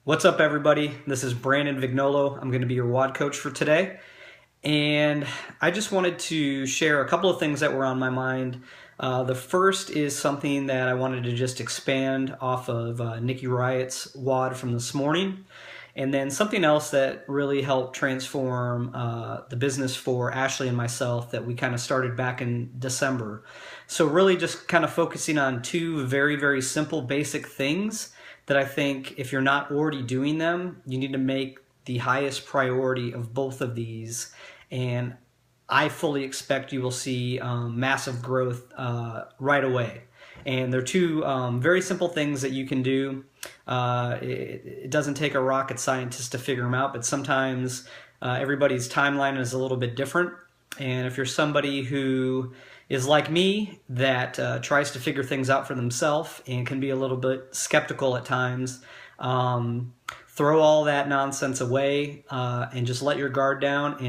What's up, everybody? This is Brandon Vignolo. I'm going to be your WOD coach for today. And I just wanted to share a couple of things that were on my mind. The first is something that I wanted to just expand off of Nikki Riot's WOD from this morning. And then something else that really helped transform the business for Ashley and myself that we kind of started back in December. So really just kind of focusing on two very, very simple, basic things that I think if you're not already doing them, you need to make the highest priority of both of these. And I fully expect you will see massive growth right away. And they're two very simple things that you can do. It doesn't take a rocket scientist to figure them out, but sometimes everybody's timeline is a little bit different. And if you're somebody who is like me that tries to figure things out for themselves and can be a little bit skeptical at times, throw all that nonsense away and just let your guard down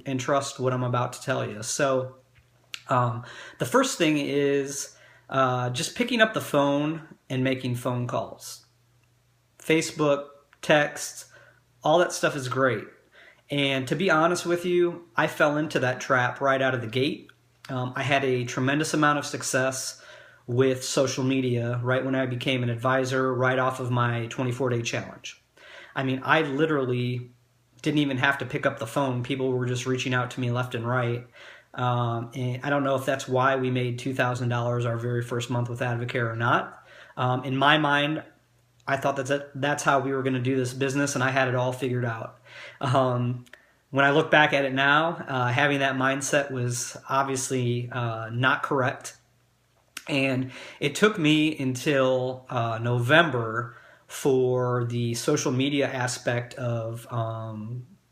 and trust what I'm about to tell you. So the first thing is just picking up the phone and making phone calls. Facebook, text, all that stuff is great. And to be honest with you, I fell into that trap right out of the gate. I had a tremendous amount of success with social media right when I became an advisor, right off of my 24-day challenge. I mean, I literally didn't even have to pick up the phone. People were just reaching out to me left and right. And I don't know if that's why we made $2,000 our very first month with Advocare or not. In my mind, I thought that's how we were going to do this business, and I had it all figured out. When I look back at it now, having that mindset was obviously not correct. And it took me until November for the social media aspect of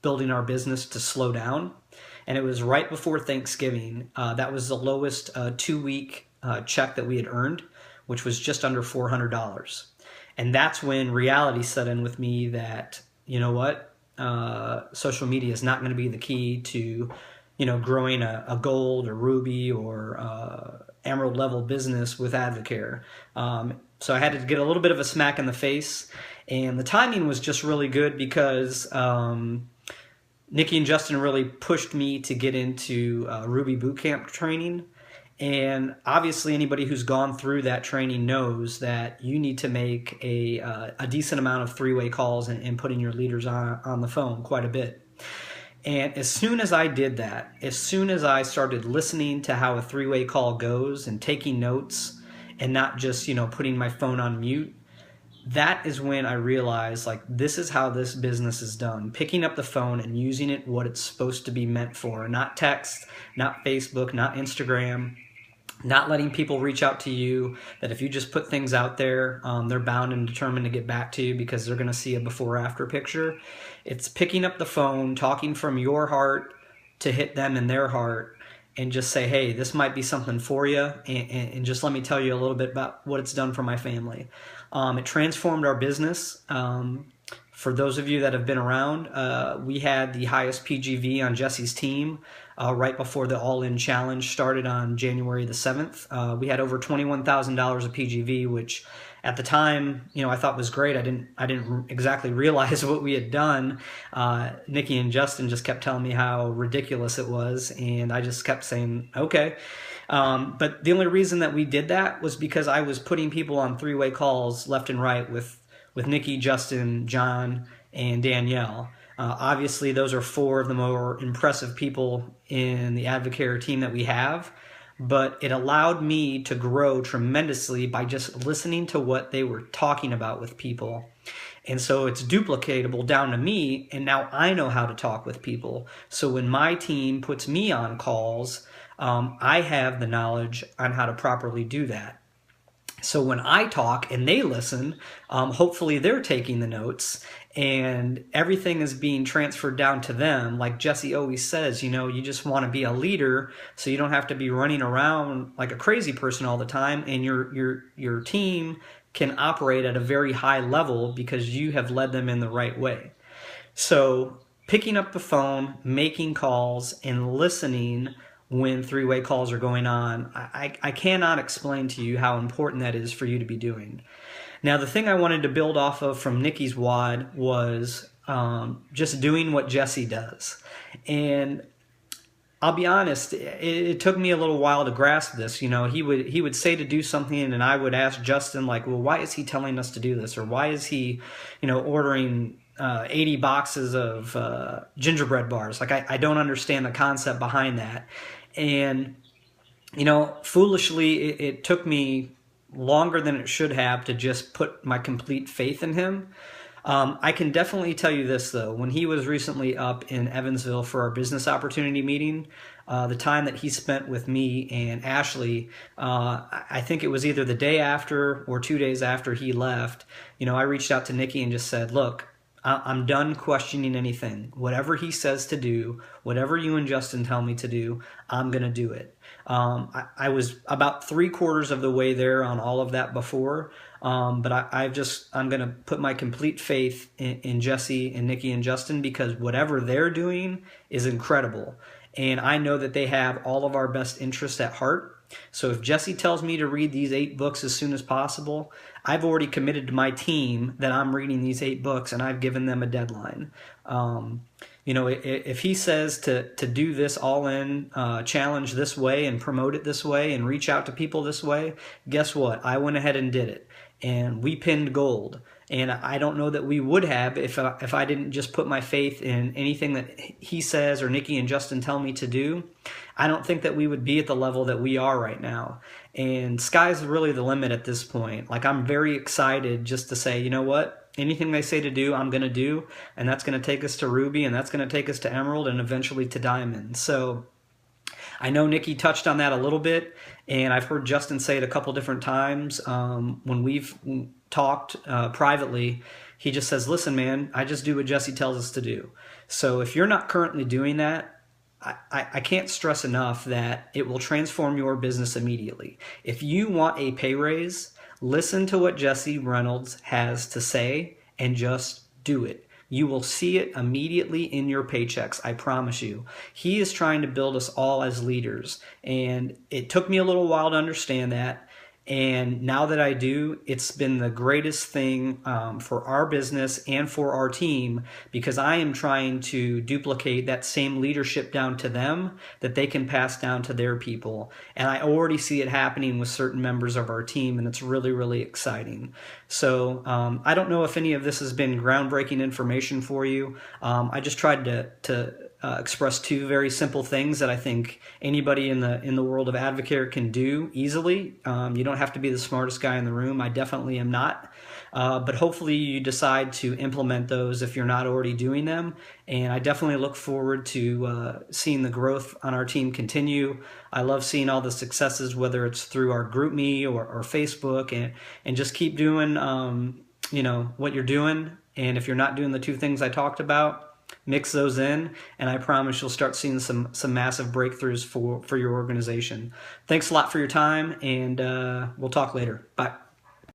building our business to slow down. And it was right before Thanksgiving. That was the lowest 2-week check that we had earned, which was just under $400. And that's when reality set in with me that, you know what? Social media is not going to be the key to, growing a gold or ruby or emerald level business with Advocare. So I had to get a little bit of a smack in the face, and the timing was just really good because Nikki and Justin really pushed me to get into Ruby Bootcamp training. And obviously anybody who's gone through that training knows that you need to make a decent amount of three-way calls and putting your leaders on the phone quite a bit. And as soon as I did that, as soon as I started listening to how a three-way call goes and taking notes and not just, putting my phone on mute, that is when I realized, this is how this business is done. Picking up the phone and using it what it's supposed to be meant for. Not text, not Facebook, not Instagram. Not letting people reach out to you, that if you just put things out there, they're bound and determined to get back to you because they're going to see a before-after picture. It's picking up the phone, talking from your heart to hit them in their heart, and just say, hey, this might be something for you, and just let me tell you a little bit about what it's done for my family. It transformed our business. For those of you that have been around, we had the highest PGV on Jesse's team right before the All-In Challenge started on January the 7th. We had over $21,000 of PGV, which at the time, I thought was great. I didn't exactly realize what we had done. Nikki and Justin just kept telling me how ridiculous it was, and I just kept saying, okay. But the only reason that we did that was because I was putting people on three-way calls left and right with Nikki, Justin, John, and Danielle. Obviously, those are 4 of the more impressive people in the Advocare team that we have, but it allowed me to grow tremendously by just listening to what they were talking about with people. And so it's duplicatable down to me, and now I know how to talk with people. So when my team puts me on calls, I have the knowledge on how to properly do that. So when I talk and they listen, hopefully they're taking the notes and everything is being transferred down to them. Like Jesse always says, you just want to be a leader so you don't have to be running around like a crazy person all the time, and your team can operate at a very high level because you have led them in the right way. So picking up the phone, making calls, and listening when three-way calls are going on, I cannot explain to you how important that is for you to be doing. Now, the thing I wanted to build off of from Nikki's WOD was just doing what Jesse does. And I'll be honest, it took me a little while to grasp this. You know, he would say to do something, and I would ask Justin, like, well, why is he telling us to do this? Or why is he, ordering 80 boxes of gingerbread bars? Like, I don't understand the concept behind that. And, foolishly, it took me longer than it should have to just put my complete faith in him. I can definitely tell you this, though. When he was recently up in Evansville for our business opportunity meeting, the time that he spent with me and Ashley, I think it was either the day after or 2 days after he left, I reached out to Nikki and just said, look, I'm done questioning anything. Whatever he says to do, whatever you and Justin tell me to do, I'm going to do it. I was about 3/4 of the way there on all of that before, but I'm going to put my complete faith in Jesse and Nikki and Justin, because whatever they're doing is incredible. And I know that they have all of our best interests at heart. So if Jesse tells me to read these 8 books as soon as possible, I've already committed to my team that I'm reading these 8 books, and I've given them a deadline. If he says to do this all-in challenge this way and promote it this way and reach out to people this way, guess what? I went ahead and did it, and we pinned gold. And I don't know that we would have if I didn't just put my faith in anything that he says or Nikki and Justin tell me to do. I don't think that we would be at the level that we are right now. And sky's really the limit at this point. Like, I'm very excited just to say, you know what? Anything they say to do, I'm going to do. And that's going to take us to Ruby, and that's going to take us to Emerald, and eventually to Diamond. So I know Nikki touched on that a little bit, and I've heard Justin say it a couple different times. When we've talked privately, he just says, listen, man, I just do what Jesse tells us to do. So if you're not currently doing that, I can't stress enough that it will transform your business immediately. If you want a pay raise, listen to what Jesse Reynolds has to say and just do it. You will see it immediately in your paychecks, I promise you. He is trying to build us all as leaders, and it took me a little while to understand that. And now that I do, it's been the greatest thing for our business and for our team, because I am trying to duplicate that same leadership down to them that they can pass down to their people. And I already see it happening with certain members of our team, and it's really, really exciting. So I don't know if any of this has been groundbreaking information for you. I just tried to express 2 very simple things that I think anybody in the world of Advocare can do easily. You don't have to be the smartest guy in the room. I definitely am not. But hopefully you decide to implement those if you're not already doing them. And I definitely look forward to seeing the growth on our team continue. I love seeing all the successes, whether it's through our GroupMe or Facebook, and just keep doing what you're doing. And if you're not doing the 2 things I talked about, mix those in, and I promise you'll start seeing some massive breakthroughs for your organization. Thanks a lot for your time, and we'll talk later. Bye.